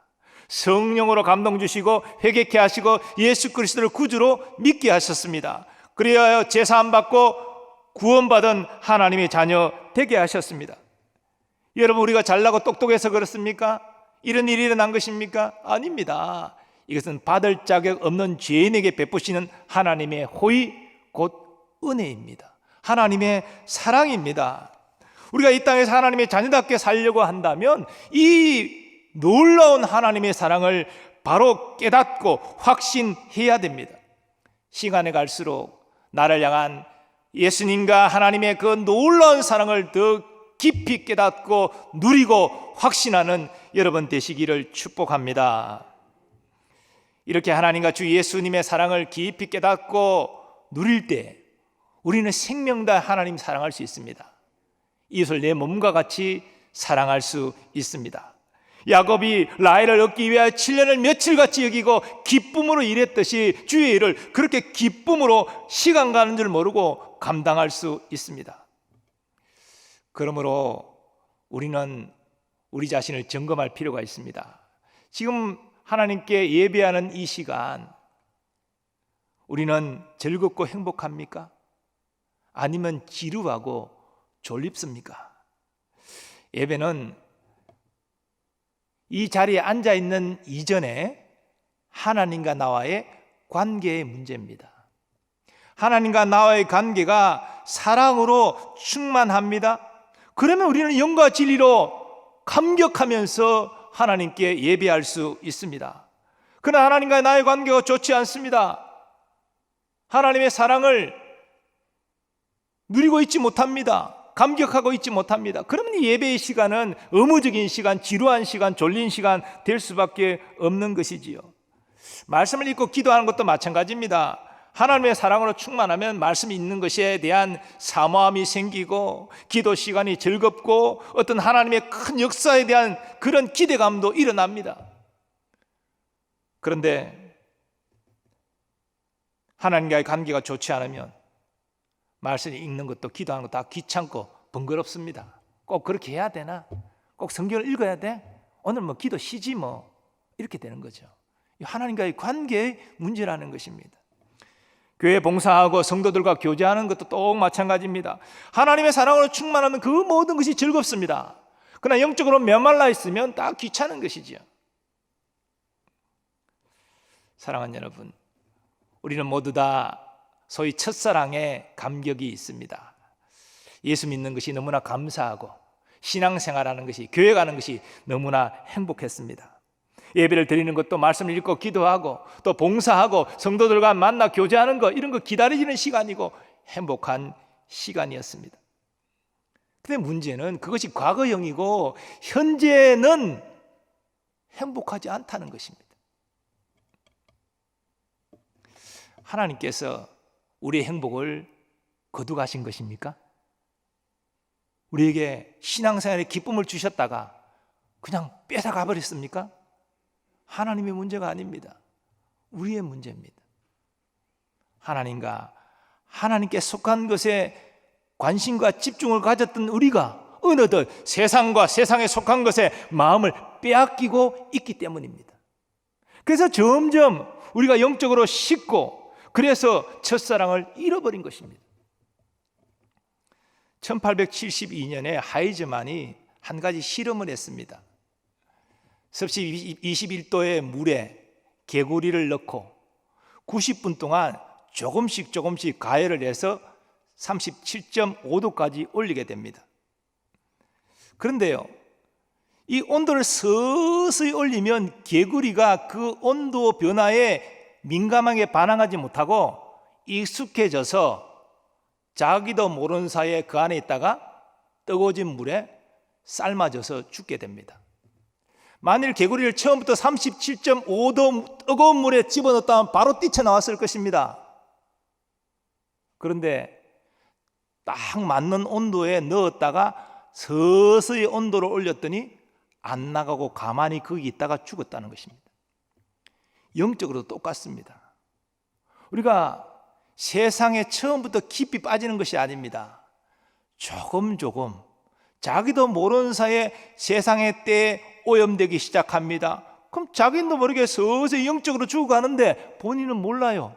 성령으로 감동 주시고 회개케 하시고 예수 그리스도를 구주로 믿게 하셨습니다. 그리하여 제사함 받고 구원받은 하나님의 자녀 되게 하셨습니다. 여러분, 우리가 잘나고 똑똑해서 그렇습니까? 이런 일이 일어난 것입니까? 아닙니다. 이것은 받을 자격 없는 죄인에게 베푸시는 하나님의 호의, 곧 은혜입니다. 하나님의 사랑입니다. 우리가 이 땅에서 하나님의 자녀답게 살려고 한다면 이 놀라운 하나님의 사랑을 바로 깨닫고 확신해야 됩니다. 시간이 갈수록 나를 향한 예수님과 하나님의 그 놀라운 사랑을 더 깊이 깨닫고 누리고 확신하는 여러분 되시기를 축복합니다. 이렇게 하나님과 주 예수님의 사랑을 깊이 깨닫고 누릴 때 우리는 생명 다 하나님 사랑할 수 있습니다. 이웃을 내 몸과 같이 사랑할 수 있습니다. 야곱이 라헬을 얻기 위하여 7년을 며칠같이 여기고 기쁨으로 일했듯이 주의 일을 그렇게 기쁨으로 시간 가는 줄 모르고 감당할 수 있습니다. 그러므로 우리는 우리 자신을 점검할 필요가 있습니다. 지금 하나님께 예배하는 이 시간, 우리는 즐겁고 행복합니까? 아니면 지루하고 졸립습니까? 예배는 이 자리에 앉아 있는 이전에 하나님과 나와의 관계의 문제입니다. 하나님과 나와의 관계가 사랑으로 충만합니다. 그러면 우리는 영과 진리로 감격하면서 하나님께 예배할 수 있습니다. 그러나 하나님과 나의 관계가 좋지 않습니다. 하나님의 사랑을 누리고 있지 못합니다. 감격하고 있지 못합니다. 그러면 이 예배의 시간은 의무적인 시간, 지루한 시간, 졸린 시간 될 수밖에 없는 것이지요. 말씀을 읽고 기도하는 것도 마찬가지입니다. 하나님의 사랑으로 충만하면 말씀이 있는 것에 대한 사모함이 생기고 기도 시간이 즐겁고 어떤 하나님의 큰 역사에 대한 그런 기대감도 일어납니다. 그런데 하나님과의 관계가 좋지 않으면 말씀 읽는 것도 기도하는 것도 다 귀찮고 번거롭습니다. 꼭 그렇게 해야 되나? 꼭 성경을 읽어야 돼? 오늘 뭐 기도 쉬지 뭐 이렇게 되는 거죠. 하나님과의 관계의 문제라는 것입니다. 교회 봉사하고 성도들과 교제하는 것도 또 마찬가지입니다. 하나님의 사랑으로 충만하면 그 모든 것이 즐겁습니다. 그러나 영적으로 메말라 있으면 다 귀찮은 것이죠. 사랑하는 여러분, 우리는 모두 다 소위 첫사랑의 감격이 있습니다. 예수 믿는 것이 너무나 감사하고 신앙생활하는 것이, 교회 가는 것이 너무나 행복했습니다. 예배를 드리는 것도 말씀을 읽고 기도하고 또 봉사하고 성도들과 만나 교제하는 것, 이런 거 기다리는 시간이고 행복한 시간이었습니다. 근데 문제는 그것이 과거형이고 현재는 행복하지 않다는 것입니다. 하나님께서 우리의 행복을 거두가신 것입니까? 우리에게 신앙생활에 기쁨을 주셨다가 그냥 뺏어가 버렸습니까? 하나님의 문제가 아닙니다. 우리의 문제입니다. 하나님과 하나님께 속한 것에 관심과 집중을 가졌던 우리가 어느덧 세상과 세상에 속한 것에 마음을 빼앗기고 있기 때문입니다. 그래서 점점 우리가 영적으로 식고 그래서 첫사랑을 잃어버린 것입니다. 1872년에 하이즈만이 한 가지 실험을 했습니다. 섭씨 21도의 물에 개구리를 넣고 90분 동안 조금씩 가열을 해서 37.5도까지 올리게 됩니다. 그런데요, 이 온도를 서서히 올리면 개구리가 그 온도 변화에 민감하게 반응하지 못하고 익숙해져서 자기도 모르는 사이에 그 안에 있다가 뜨거워진 물에 삶아져서 죽게 됩니다. 만일 개구리를 처음부터 37.5도 뜨거운 물에 집어넣었다면 바로 뛰쳐나왔을 것입니다. 그런데 딱 맞는 온도에 넣었다가 서서히 온도를 올렸더니 안 나가고 가만히 거기 있다가 죽었다는 것입니다. 영적으로도 똑같습니다. 우리가 세상에 처음부터 깊이 빠지는 것이 아닙니다. 조금 자기도 모르는 사이에 세상의 때에 오염되기 시작합니다. 그럼 자기도 모르게 서서히 영적으로 죽어가는데 본인은 몰라요.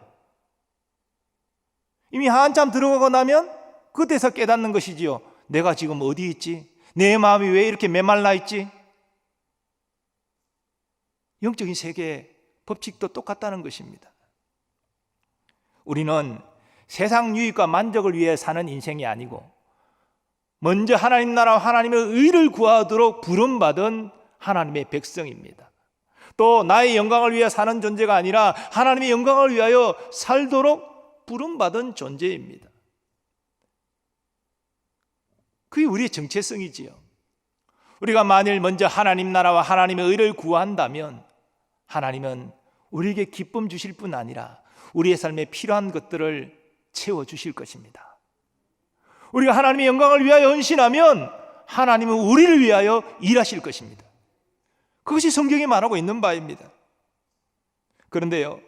이미 한참 들어가고 나면 그때서 깨닫는 것이지요. 내가 지금 어디 있지? 내 마음이 왜 이렇게 메말라 있지? 영적인 세계의 법칙도 똑같다는 것입니다. 우리는 세상 유익과 만족을 위해 사는 인생이 아니고 먼저 하나님 나라와 하나님의 의를 구하도록 부름받은 하나님의 백성입니다. 또 나의 영광을 위해 사는 존재가 아니라 하나님의 영광을 위하여 살도록 부름받은 존재입니다. 그게 우리의 정체성이지요. 우리가 만일 먼저 하나님 나라와 하나님의 의를 구한다면 하나님은 우리에게 기쁨 주실 뿐 아니라 우리의 삶에 필요한 것들을 채워주실 것입니다. 우리가 하나님의 영광을 위하여 헌신하면 하나님은 우리를 위하여 일하실 것입니다. 그것이 성경이 말하고 있는 바입니다. 그런데요,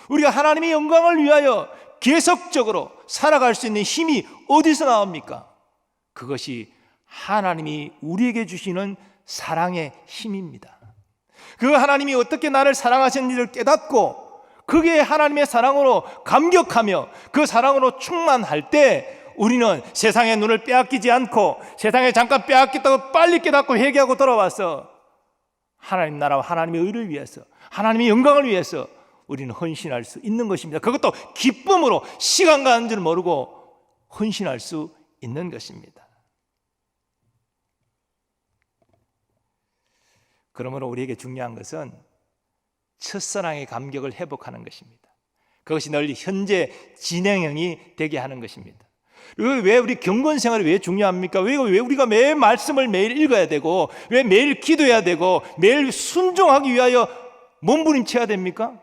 우리가 하나님의 영광을 위하여 계속적으로 살아갈 수 있는 힘이 어디서 나옵니까? 그것이 하나님이 우리에게 주시는 사랑의 힘입니다. 그 하나님이 어떻게 나를 사랑하셨는지를 깨닫고 그게 하나님의 사랑으로 감격하며 그 사랑으로 충만할 때 우리는 세상의 눈을 빼앗기지 않고 세상에 잠깐 빼앗겼다고 빨리 깨닫고 회개하고 돌아와서 하나님 나라와 하나님의 의를 위해서 하나님의 영광을 위해서 우리는 헌신할 수 있는 것입니다. 그것도 기쁨으로 시간 가는 줄 모르고 헌신할 수 있는 것입니다. 그러므로 우리에게 중요한 것은 첫사랑의 감격을 회복하는 것입니다. 그것이 널리 현재 진행형이 되게 하는 것입니다. 왜 우리 경건 생활이 왜 중요합니까? 왜 우리가 매일 말씀을 매일 읽어야 되고 왜 매일 기도해야 되고 매일 순종하기 위하여 몸부림쳐야 됩니까?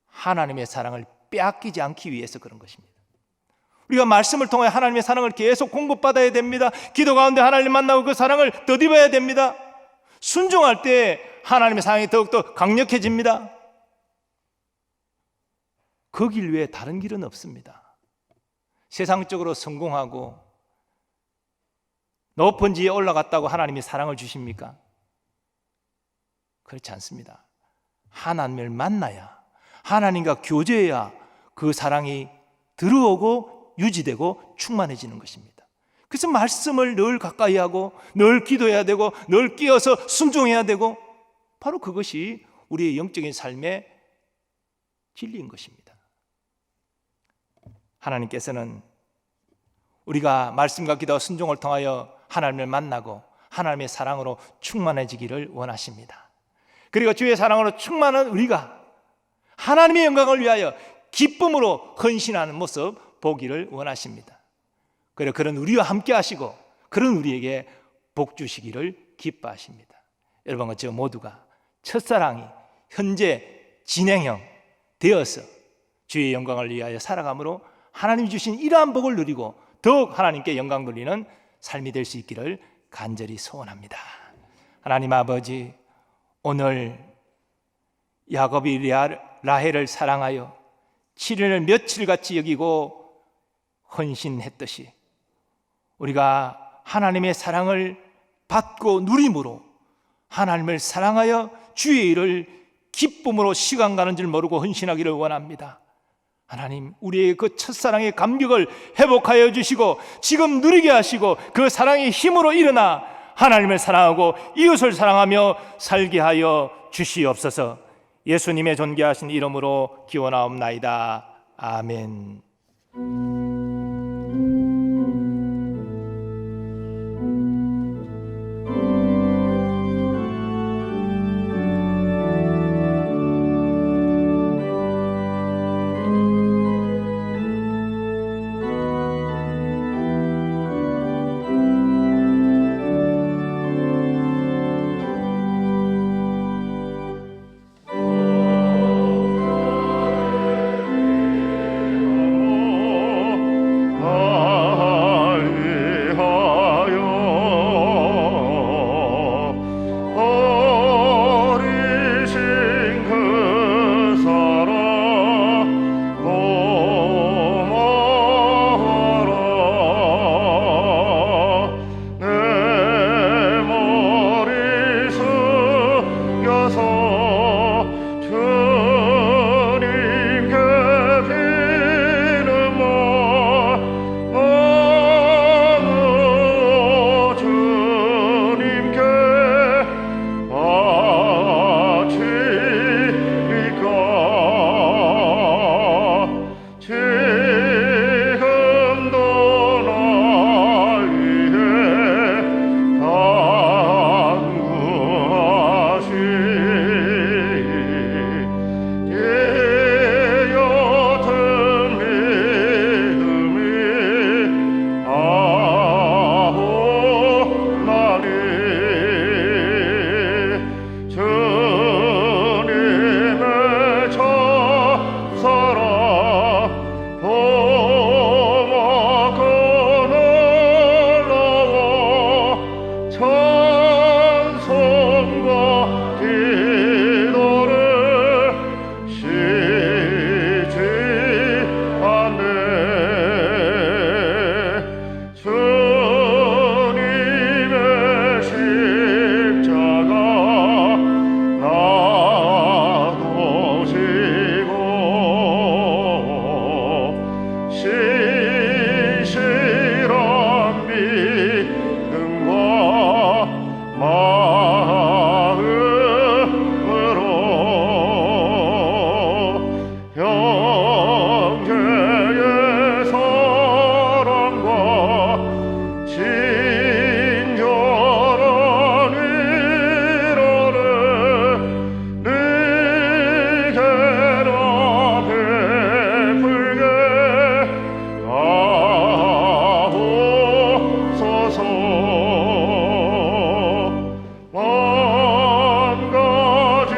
하나님의 사랑을 빼앗기지 않기 위해서 그런 것입니다. 우리가 말씀을 통해 하나님의 사랑을 계속 공급받아야 됩니다. 기도 가운데 하나님 만나고 그 사랑을 덧입어야 됩니다. 순종할 때 하나님의 사랑이 더욱더 강력해집니다. 그 길 외에 다른 길은 없습니다. 세상적으로 성공하고 높은 지에 올라갔다고 하나님이 사랑을 주십니까? 그렇지 않습니다. 하나님을 만나야, 하나님과 교제해야 그 사랑이 들어오고 유지되고 충만해지는 것입니다. 그래서 말씀을 늘 가까이 하고 늘 기도해야 되고 늘 끼어서 순종해야 되고 바로 그것이 우리의 영적인 삶의 진리인 것입니다. 하나님께서는 우리가 말씀과 기도와 순종을 통하여 하나님을 만나고 하나님의 사랑으로 충만해지기를 원하십니다. 그리고 주의 사랑으로 충만한 우리가 하나님의 영광을 위하여 기쁨으로 헌신하는 모습 보기를 원하십니다. 그리고 그런 우리와 함께 하시고 그런 우리에게 복 주시기를 기뻐하십니다. 여러분과 저 모두가 첫사랑이 현재 진행형 되어서 주의 영광을 위하여 살아감으로 하나님이 주신 이러한 복을 누리고 더욱 하나님께 영광 돌리는 삶이 될 수 있기를 간절히 소원합니다. 하나님 아버지, 오늘 야곱이 라헬을 사랑하여 7년을 며칠같이 여기고 헌신했듯이 우리가 하나님의 사랑을 받고 누림으로 하나님을 사랑하여 주의 일을 기쁨으로 시간 가는 줄 모르고 헌신하기를 원합니다. 하나님, 우리의 그 첫사랑의 감격을 회복하여 주시고 지금 누리게 하시고 그 사랑의 힘으로 일어나 하나님을 사랑하고 이웃을 사랑하며 살게 하여 주시옵소서. 예수님의 존귀하신 이름으로 기원하옵나이다. 아멘. 찬송과 기도를 쉬지 않네. 주님의 십자가 놔두시고 신실한 믿음과 마음으로 형제의 사랑과 친절한 위로를 네게나 베풀게 하옵소서. 만 가지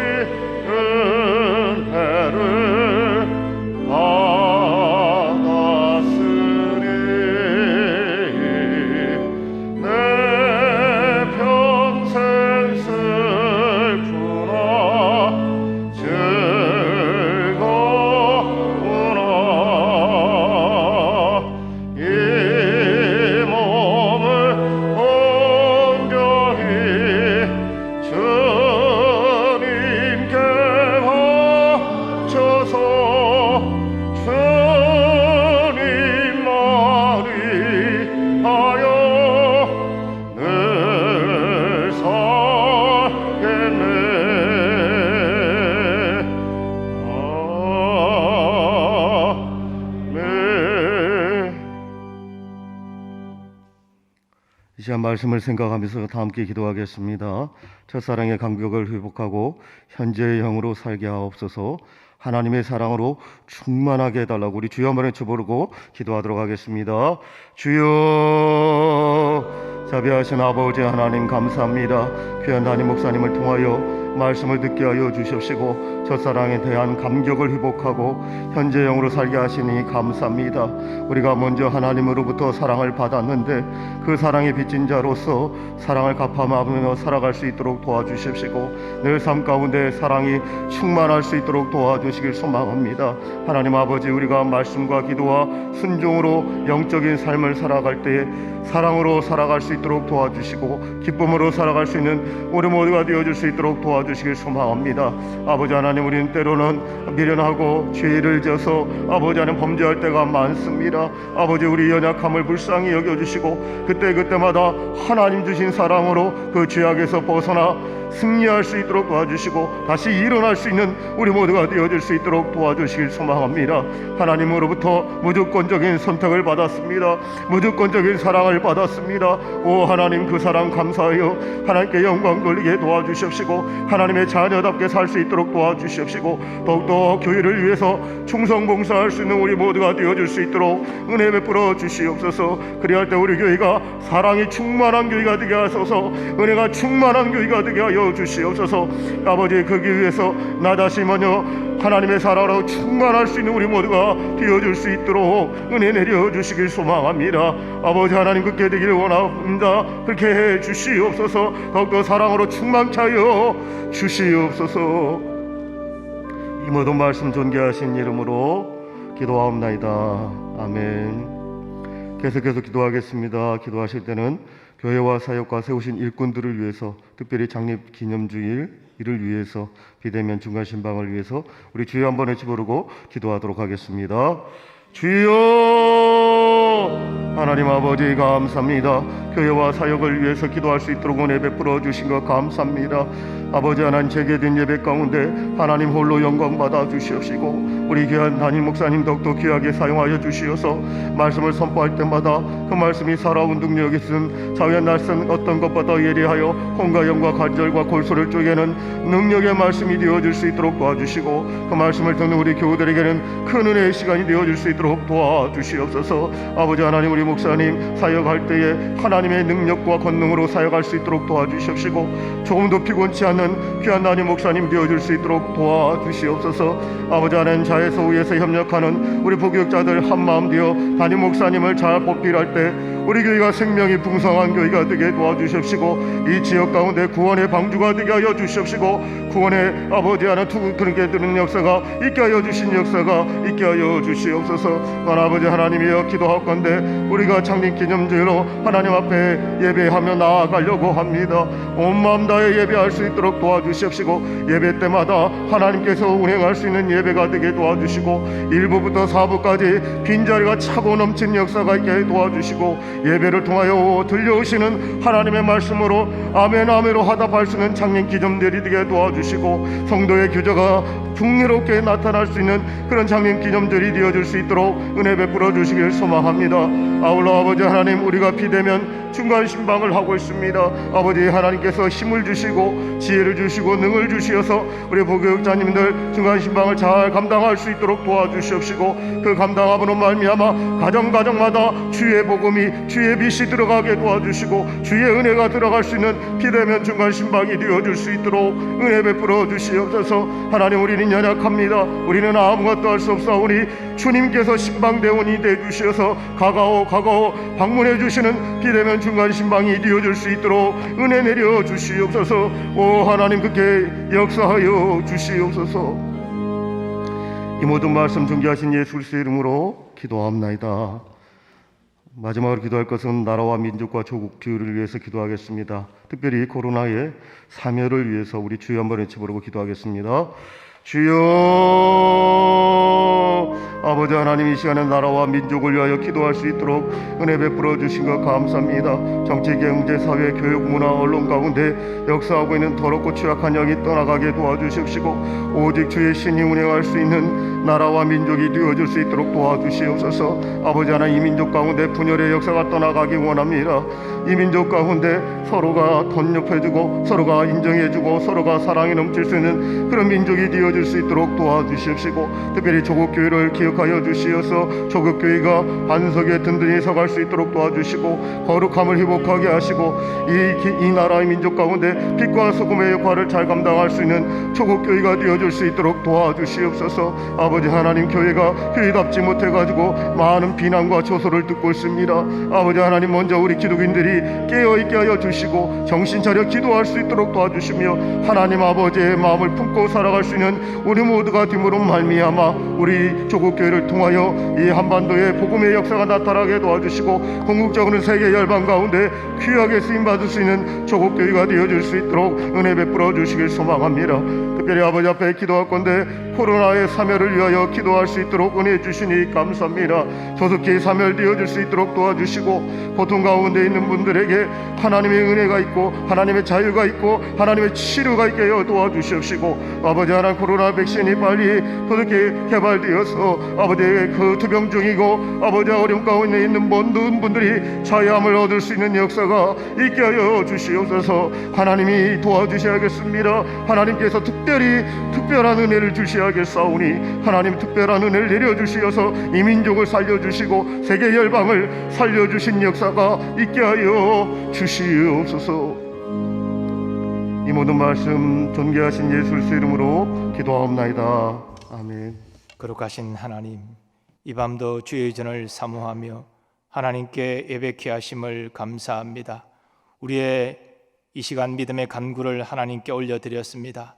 은혜를 받았으니 내 평생 슬프나 즐거우나 이 몸을 온전히 주님께 바쳐서 주님만을 위하여 늘 살겠네. 아멘. 이 시간 말씀을 생각하면서 다 함께 기도하겠습니다. 첫사랑의 감격을 회복하고 현재의 영으로 살게 하옵소서. 하나님의 사랑으로 충만하게 해달라고 우리 주여 한번 외쳐부르고 기도하도록 하겠습니다. 주여, 자비하신 아버지 하나님 감사합니다. 귀한 담임 목사님을 통하여 말씀을 듣게 하여 주십시고 첫사랑에 대한 감격을 회복하고 현재 영으로 살게 하시니 감사합니다. 우리가 먼저 하나님으로부터 사랑을 받았는데 그 사랑에 빚진 자로서 사랑을 갚아가며 살아갈 수 있도록 도와주십시고 늘 삶 가운데 사랑이 충만할 수 있도록 도와주시길 소망합니다. 하나님 아버지, 우리가 말씀과 기도와 순종으로 영적인 삶을 살아갈 때에 사랑으로 살아갈 수 있도록 도와주시고 기쁨으로 살아갈 수 있는 우리 모두가 되어줄 수 있도록 도와주시길 소망합니다. 아버지 하나님, 우리는 때로는 미련하고 죄를 져서 아버지 하나님 범죄할 때가 많습니다. 아버지, 우리 연약함을 불쌍히 여겨주시고 그때마다 하나님 주신 사랑으로 그 죄악에서 벗어나 승리할 수 있도록 도와주시고 다시 일어날 수 있는 우리 모두가 되어줄 수 있도록 도와주시길 소망합니다. 하나님으로부터 무조건적인 선택을 받았습니다. 무조건적인 사랑을 받았습니다. 오 하나님, 그 사랑 감사하여 하나님께 영광 돌리게 도와주십시고 하나님의 자녀답게 살 수 있도록 도와주십시고 더욱더 교회를 위해서 충성 봉사할 수 있는 우리 모두가 되어줄 수 있도록 은혜 베풀어 주시옵소서. 그리할 때 우리 교회가 사랑이 충만한 교회가 되게 하소서. 은혜가 충만한 교회가 되게 하여 주시옵소서. 아버지, 거기 위해서 나 자신 먼저 하나님의 사랑으로 충만할 수 있는 우리 모두가 되어줄 수 있도록 은혜 내려주시길 소망합니다. 아버지 하나님, 그렇게 되기를 원합니다. 그렇게 해 주시옵소서. 더욱더 사랑으로 충만케 하여 주시옵소서. 이 모든 말씀 존귀하신 이름으로 기도하옵나이다. 아멘. 계속해서 기도하겠습니다. 기도하실 때는 교회와 사역과 세우신 일꾼들을 위해서, 특별히 창립 기념주일 이를 위해서, 비대면 중간 신방을 위해서 우리 주여 한번 외치 부르고 기도하도록 하겠습니다. 주여, 하나님 아버지 감사합니다. 교회와 사역을 위해서 기도할 수 있도록 은혜 베풀어 주신 것 감사합니다. 아버지 하나님, 제게된 예배 가운데 하나님 홀로 영광 받아 주시옵시고 우리 귀한 담임 목사님 더욱더 귀하게 사용하여 주시어서 말씀을 선포할 때마다 그 말씀이 살아온 능력이 있음 자유의 날선 어떤 것보다 예리하여 혼과 영과 관절과 골소를 쪼개는 능력의 말씀이 되어줄 수 있도록 도와주시고 그 말씀을 듣는 우리 교우들에게는 큰 은혜의 시간이 되어줄 수 있도록 도와주시옵소서. 아버지 하나님, 우리 목사님 사역할 때에 하나님의 능력과 권능으로 사역할 수 있도록 도와주시옵시고 조금도 피곤치 않는 귀한 담임 목사님 되어줄 수 있도록 도와주시옵소서. 아버지 하나님, 자에서 우에서 협력하는 우리 부교육자들 한마음 되어 담임 목사님을 잘 보필할 때 우리 교회가 생명이 풍성한 교회가 되게 도와주시옵시고 이 지역 가운데 구원의 방주가 되게 하여 주시옵시고 구원의 아버지 하나 그렇게 드는 역사가 있게 하여 주신 역사가 있게 하여 주시옵소서. 아버지 하나님이여 기도하건대 우리가 창립기념주일로 하나님 앞에 예배하며 나아가려고 합니다. 온 마음 다해 예배할 수 있도록 도와주시옵시고 예배 때마다 하나님께서 운행할 수 있는 예배가 되게 도와주시고 1부부터 4부까지 빈자리가 차고 넘친 역사가 있게 도와주시고 예배를 통하여 들려오시는 하나님의 말씀으로 아멘 아멘으로 화답할 수 있는 창립기념들이 되게 도와주시고 성도의 교제가 풍요롭게 나타날 수 있는 그런 창립기념들이 되어줄 수 있도록 은혜 베풀어 주시길 소망합니다. 아울러 아버지 하나님 우리가 비대면 중간 신방을 하고 있습니다. 아버지 하나님께서 힘을 주시고 지혜를 주시고 능을 주시어서 우리 부교육자님들 중간 신방을 잘 감당할 수 있도록 도와주시옵시고 그 감당함으로 말미암아 가정마다 주의 복음이 주의 빛이 들어가게 도와주시고 주의 은혜가 들어갈 수 있는 비대면 중간 신방이 되어줄 수 있도록 은혜 베풀어 주시옵소서. 하나님 우리는 연약합니다. 우리는 아무것도 할 수 없사오니 주님께서 신방대원이 되주셔서 가까워 방문해 주시는 비대면 중간 신방이 되어줄 수 있도록 은혜 내려 주시옵소서. 오 하나님 그렇게 역사하여 주시옵소서. 이 모든 말씀 존귀하신 예수 그리스도의 이름으로 기도합나이다. 마지막으로 기도할 것은 나라와 민족과 조국 교회를 위해서 기도하겠습니다. 특별히 코로나의 사멸을 위해서 우리 주여 한번 외쳐보려고 기도하겠습니다. 주여 아버지 하나님 이 시간에 나라와 민족을 위하여 기도할 수 있도록 은혜 베풀어 주신 것 감사합니다. 정치, 경제, 사회, 교육, 문화, 언론 가운데 역사하고 있는 더럽고 취약한 영이 떠나가게 도와주시옵시고 오직 주의 신이 운행할 수 있는 나라와 민족이 되어줄 수 있도록 도와주시옵소서. 아버지 하나님 이 민족 가운데 분열의 역사가 떠나가기 원합니다. 이 민족 가운데 서로가 덧옆해주고 서로가 인정해주고 서로가 사랑이 넘칠 수 있는 그런 민족이 되어줄 수 있도록 도와주시옵시고 특별히 조국교회를 기억하여 주시어서 조국교회가 반석에 든든히 서갈 수 있도록 도와주시고 거룩함을 회복하게 하시고 이 나라의 민족 가운데 빛과 소금의 역할을 잘 감당할 수 있는 조국교회가 되어줄 수 있도록 도와주시옵소서. 아버지 하나님 교회가 교회답지 못해가지고 많은 비난과 조소를 듣고 있습니다. 아버지 하나님 먼저 우리 기독인들이 깨어있게 하여 주시고 정신 차려 기도할 수 있도록 도와주시며 하나님 아버지의 마음을 품고 살아갈 수 있는 우리 모두가 됨으로 말미암아 우리 조국교회를 통하여 이 한반도에 복음의 역사가 나타나게 도와주시고 궁극적으로는 세계 열방 가운데 귀하게 쓰임받을 수 있는 조국교회가 되어줄 수 있도록 은혜 베풀어 주시길 소망합니다. 특별히 아버지 앞에 기도할 건데 코로나의 사멸을 위하여 기도할 수 있도록 은혜 주시니 감사합니다. 조속히 사멸되어질 수 있도록 도와주시고 고통 가운데 있는 분들에게 하나님의 은혜가 있고 하나님의 자유가 있고 하나님의 치료가 있게 하여 도와주시옵시고 아버지 하나님 코로나 백신이 빨리 그렇게 개발되어서 아버지의 그 투병중이고 아버지 어려움 가운데 있는 모든 분들이 자유함을 얻을 수 있는 역사가 있게 하여 주시옵소서. 하나님이 도와주셔야겠습니다. 하나님께서 특별한 은혜를 주셔야겠사오니 하나님 특별한 은혜를 내려주시어서 이 민족을 살려주시고 세계 열방을 살려주신 역사가 있게 하여 주시옵소서. 이 모든 말씀 존귀하신 예수 그리스도의 이름으로 기도하옵나이다. 아멘. 거룩하신 하나님, 이 밤도 주의 의전을 사모하며 하나님께 예배케 하심을 감사합니다. 우리의 이 시간 믿음의 간구를 하나님께 올려드렸습니다.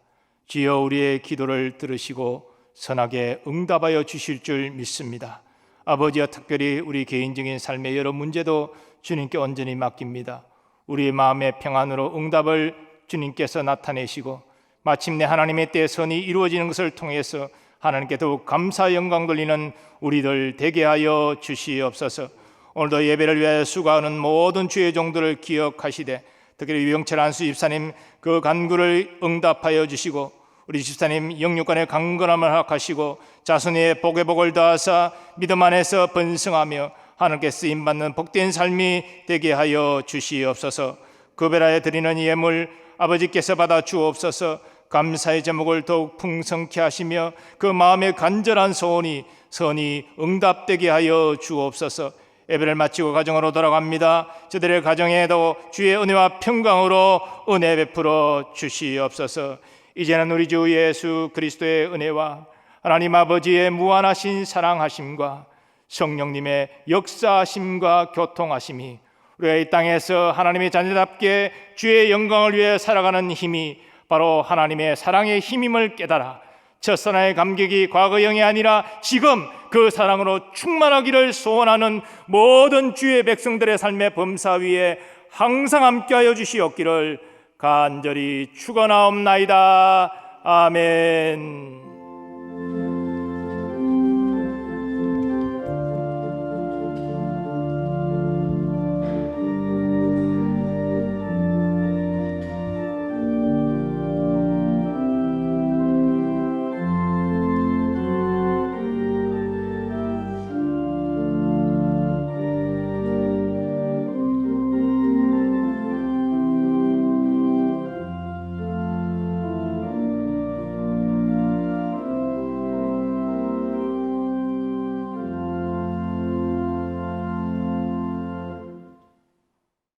주여 우리의 기도를 들으시고 선하게 응답하여 주실 줄 믿습니다. 아버지여 특별히 우리 개인적인 삶의 여러 문제도 주님께 온전히 맡깁니다. 우리의 마음의 평안으로 응답을 주님께서 나타내시고 마침내 하나님의 때에 선이 이루어지는 것을 통해서 하나님께 더욱 감사 영광 돌리는 우리들 되게 하여 주시옵소서. 오늘도 예배를 위하여 수고하는 모든 주의 종들을 기억하시되 특히 유영철 안수 집사님 그 간구를 응답하여 주시고 우리 집사님 영육간의 강건함을 허락하시고 자손의 복의 복을 더하사 믿음 안에서 번성하며 하나님께 쓰임받는 복된 삶이 되게 하여 주시옵소서. 구별하여 드리는 예물 아버지께서 받아 주옵소서. 감사의 제목을 더욱 풍성케 하시며 그 마음의 간절한 소원이 선이 응답되게 하여 주옵소서. 예배를 마치고 가정으로 돌아갑니다. 저들의 가정에도 주의 은혜와 평강으로 은혜 베풀어 주시옵소서. 이제는 우리 주 예수 그리스도의 은혜와 하나님 아버지의 무한하신 사랑하심과 성령님의 역사하심과 교통하심이 우리가 이 땅에서 하나님의 자녀답게 주의 영광을 위해 살아가는 힘이 바로 하나님의 사랑의 힘임을 깨달아 첫사랑의 감격이 과거형이 아니라 지금 그 사랑으로 충만하기를 소원하는 모든 주의 백성들의 삶의 범사 위에 항상 함께하여 주시옵기를 간절히 축원하옵나이다. 아멘.